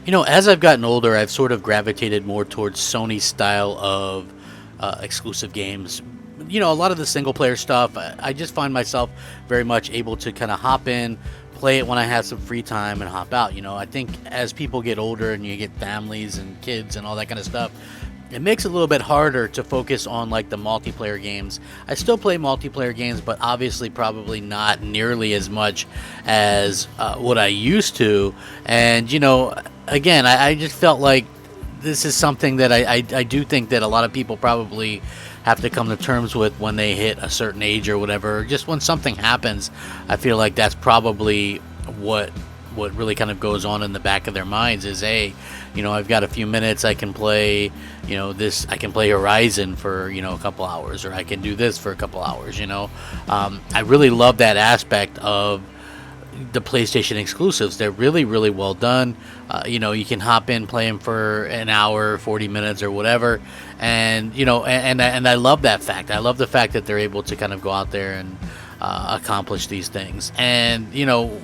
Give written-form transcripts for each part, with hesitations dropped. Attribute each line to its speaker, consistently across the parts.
Speaker 1: As I've gotten older, I've sort of gravitated more towards Sony's style of exclusive games. A lot of the single player stuff, I just find myself very much able to kind of hop in, play it when I have some free time, and hop out. I think as people get older and you get families and kids and all that kind of stuff, it makes it a little bit harder to focus on like the multiplayer games. I still play multiplayer games, but obviously probably not nearly as much as what I used to. And again, I just felt like this is something that I do think that a lot of people probably have to come to terms with when they hit a certain age or whatever. Just when something happens, I feel like that's probably what really kind of goes on in the back of their minds is, hey, I've got a few minutes, I can play, I can play Horizon for, a couple hours, or I can do this for a couple hours, I really love that aspect of the PlayStation exclusives. They're really, really well done. You can hop in, play them for an hour, 40 minutes or whatever. And, and I love that fact. I love the fact that they're able to kind of go out there and accomplish these things. And,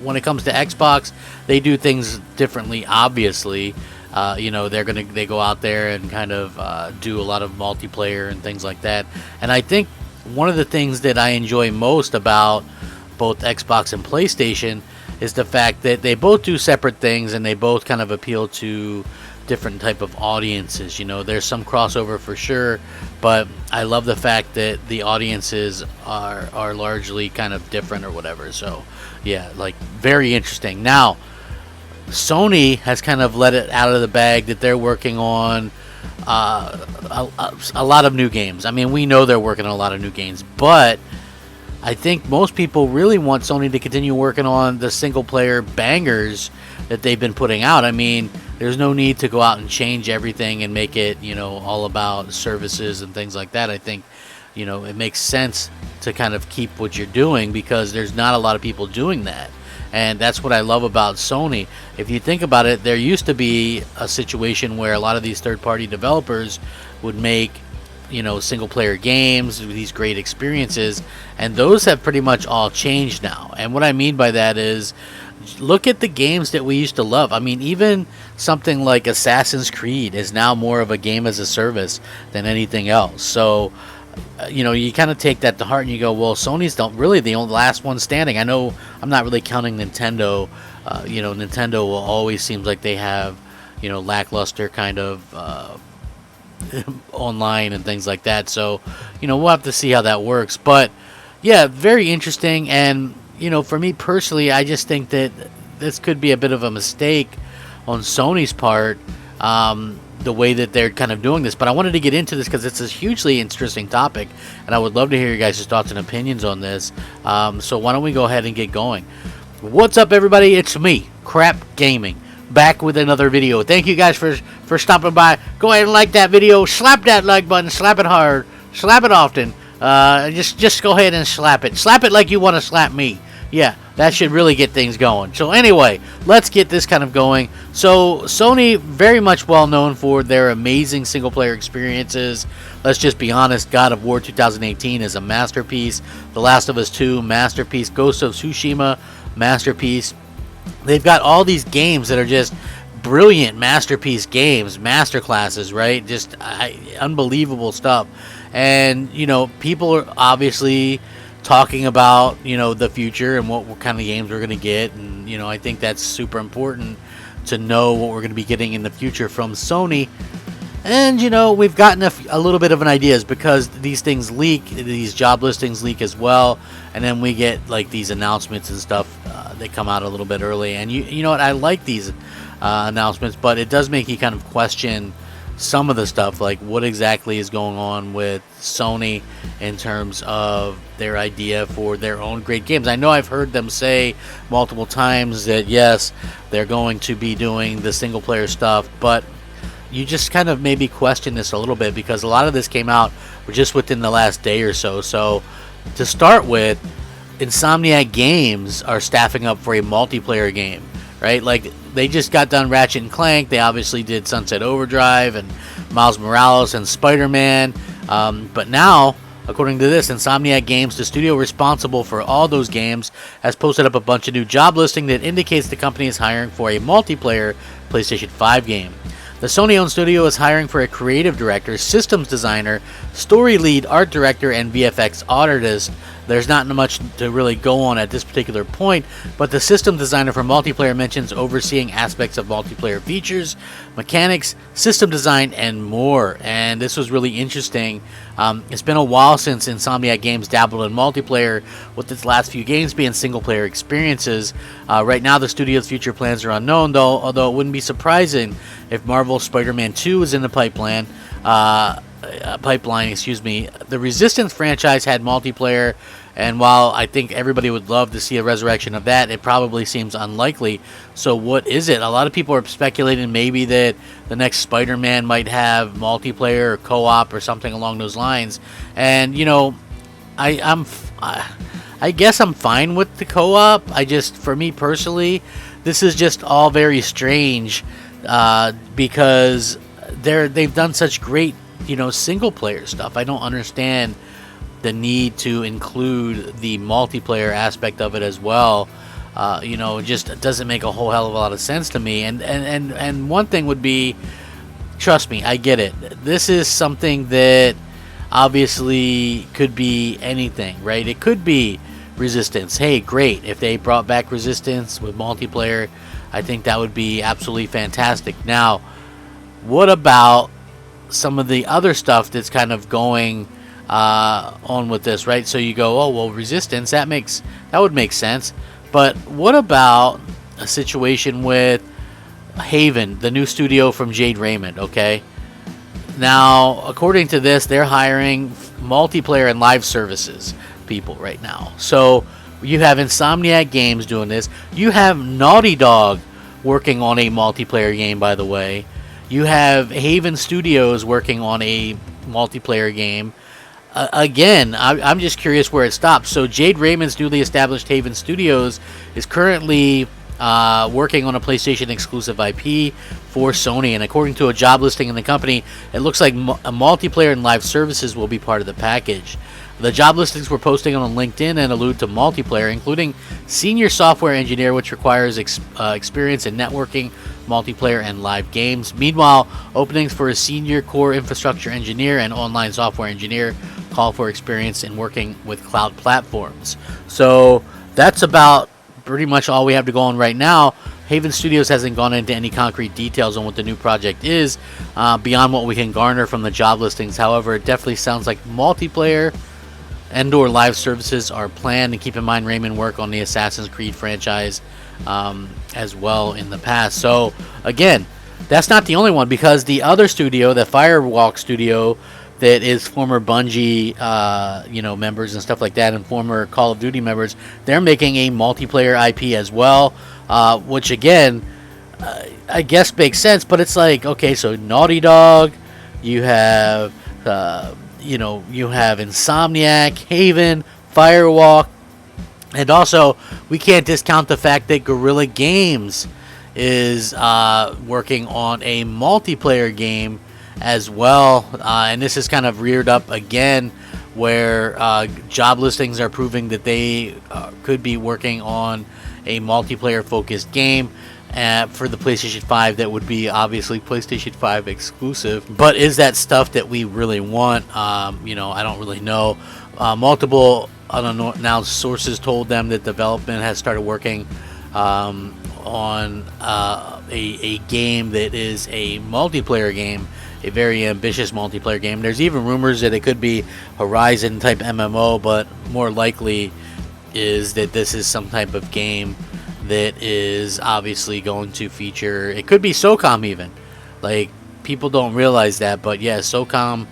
Speaker 1: when it comes to Xbox, they do things differently, obviously. They go out there and kind of do a lot of multiplayer and things like that. And I think one of the things that I enjoy most about both Xbox and PlayStation is the fact that they both do separate things and they both kind of appeal to different type of audiences. There's some crossover for sure, but I love the fact that the audiences are largely kind of different or whatever. So yeah, like very interesting. Now Sony has kind of let it out of the bag that they're working on a lot of new games. I mean, we know they're working on a lot of new games, but I think most people really want Sony to continue working on the single player bangers that they've been putting out. I mean, there's no need to go out and change everything and make it, all about services and things like that. I think, it makes sense to kind of keep what you're doing because there's not a lot of people doing that. And that's what I love about Sony. If you think about it, there used to be a situation where a lot of these third-party developers would make single player games with these great experiences, and those have pretty much all changed now. And what I mean by that is, look at the games that we used to love. I mean, even something like Assassin's Creed is now more of a game as a service than anything else. So you kind of take that to heart and you go, well, Sony's really the only last one standing. I know I'm not really counting Nintendo. Nintendo will always seems like they have lackluster kind of online and things like that. So we'll have to see how that works. But yeah, very interesting. And for me personally, I just think that this could be a bit of a mistake on Sony's part, the way that they're kind of doing this. But I wanted to get into this because it's a hugely interesting topic, and I would love to hear your guys' thoughts and opinions on this. So why don't we go ahead and get going? What's up, everybody? It's me, Crap Gaming, back with another video. Thank you guys for stopping by. Go ahead and like that video. Slap that like button. Slap it hard. Slap it often. Just go ahead and slap it. Slap it like you want to slap me. Yeah, that should really get things going. So anyway, let's get this kind of going. So Sony, very much well known for their amazing single player experiences. Let's just be honest, God of War 2018 is a masterpiece. The Last of Us 2, masterpiece. Ghost of Tsushima, masterpiece. They've got all these games that are just brilliant masterpiece games, masterclasses, right? Just unbelievable stuff. And, people are obviously talking about, the future and what kind of games we're going to get. And, I think that's super important to know what we're going to be getting in the future from Sony. And, we've gotten a little bit of an idea because these things leak, these job listings leak as well. And then we get like these announcements and stuff. They come out a little bit early. And you know what? I like these announcements, but it does make you kind of question some of the stuff, like what exactly is going on with Sony in terms of their idea for their own great games. I know I've heard them say multiple times that yes, they're going to be doing the single player stuff, but you just kind of maybe question this a little bit because a lot of this came out just within the last day or so. So to start with, Insomniac Games are staffing up for a multiplayer game, right? Like, they just got done Ratchet and Clank. They obviously did Sunset Overdrive and Miles Morales and Spider-Man. But now, according to this, Insomniac Games, the studio responsible for all those games, has posted up a bunch of new job listing that indicates the company is hiring for a multiplayer PlayStation 5 game. The Sony-owned studio is hiring for a creative director, systems designer, story lead, art director, and VFX artist. There's not much to really go on at this particular point, but the system designer for multiplayer mentions overseeing aspects of multiplayer features, mechanics, system design, and more. And this was really interesting. It's been a while since Insomniac Games dabbled in multiplayer, with its last few games being single-player experiences. Right now, the studio's future plans are unknown, though, although it wouldn't be surprising if Marvel's Spider-Man 2 is in the pipeline. The Resistance franchise had multiplayer, and while I think everybody would love to see a resurrection of that, it probably seems unlikely. So what is it? A lot of people are speculating maybe that the next Spider-Man might have multiplayer or co-op or something along those lines. And you know, I guess I'm fine with the co-op. For me personally, this is just all very strange, because they've done such great, single player stuff. I don't understand the need to include the multiplayer aspect of it as well. It just doesn't make a whole hell of a lot of sense to me. And one thing would be, trust me, I get it. This is something that obviously could be anything, right? It could be Resistance. Hey, great. If they brought back Resistance with multiplayer, I think that would be absolutely fantastic. Now, what about some of the other stuff that's kind of going on with this, right? So you go, oh, well, Resistance, that would make sense. But what about a situation with Haven, the new studio from Jade Raymond, okay? Now, according to this, they're hiring multiplayer and live services people right now. So you have Insomniac Games doing this. You have Naughty Dog working on a multiplayer game, by the way. You have Haven Studios working on a multiplayer game. Again, I'm just curious where it stops. So Jade Raymond's newly established Haven Studios is currently working on a PlayStation exclusive IP for Sony, and according to a job listing in the company, it looks like a multiplayer and live services will be part of the package. The job listings we're posting on LinkedIn and allude to multiplayer, including senior software engineer, which requires experience in networking, multiplayer, and live games. Meanwhile, openings for a senior core infrastructure engineer and online software engineer call for experience in working with cloud platforms. So that's about pretty much all we have to go on right now. Haven Studios hasn't gone into any concrete details on what the new project is, beyond what we can garner from the job listings. However, it definitely sounds like multiplayer and/or live services are planned. And keep in mind, Raymond worked on the Assassin's Creed franchise as well in the past. So again, that's not the only one, because the other studio, the Firewalk studio, that is former Bungie members and stuff like that, and former Call of Duty members, they're making a multiplayer IP as well, which again, I guess makes sense. But it's like, okay, so Naughty Dog, you have Insomniac, Haven, Firewalk, and also we can't discount the fact that Guerrilla Games is working on a multiplayer game as well, and this is kind of reared up again, where job listings are proving that they could be working on a multiplayer focused game for the PlayStation 5 that would be obviously PlayStation 5 exclusive. But is that stuff that we really want? I don't really know. Multiple unannounced sources told them that development has started working on a game that is a multiplayer game, a very ambitious multiplayer game. There's even rumors that it could be Horizon type MMO, but more likely is that this is some type of game that is obviously going to feature, it could be SOCOM even. Like, people don't realize that, but yeah, SOCOM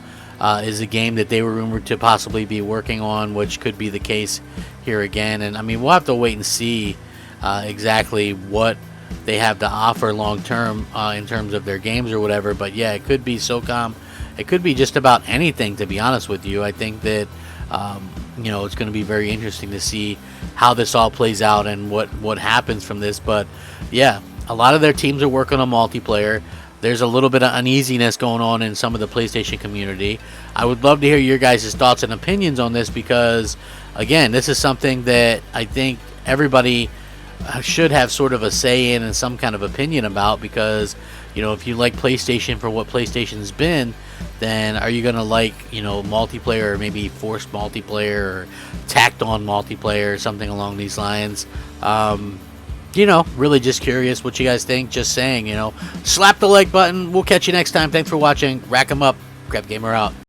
Speaker 1: is a game that they were rumored to possibly be working on, which could be the case here again. And I mean, we'll have to wait and see exactly what they have to offer long term in terms of their games or whatever. But yeah, it could be SOCOM. It could be just about anything, to be honest with you. I think that it's going to be very interesting to see how this all plays out and what happens from this. But yeah, a lot of their teams are working on multiplayer. There's a little bit of uneasiness going on in some of the PlayStation community. I would love to hear your guys' thoughts and opinions on this, because again, this is something that I think everybody should have sort of a say in and some kind of opinion about, because if you like PlayStation for what PlayStation's been, then are you gonna like multiplayer, or maybe forced multiplayer, or tacked on multiplayer, or something along these lines? Really just curious what you guys think. Just saying, slap the like button. We'll catch you next time. Thanks for watching. Rack 'em up. Crapgamer out.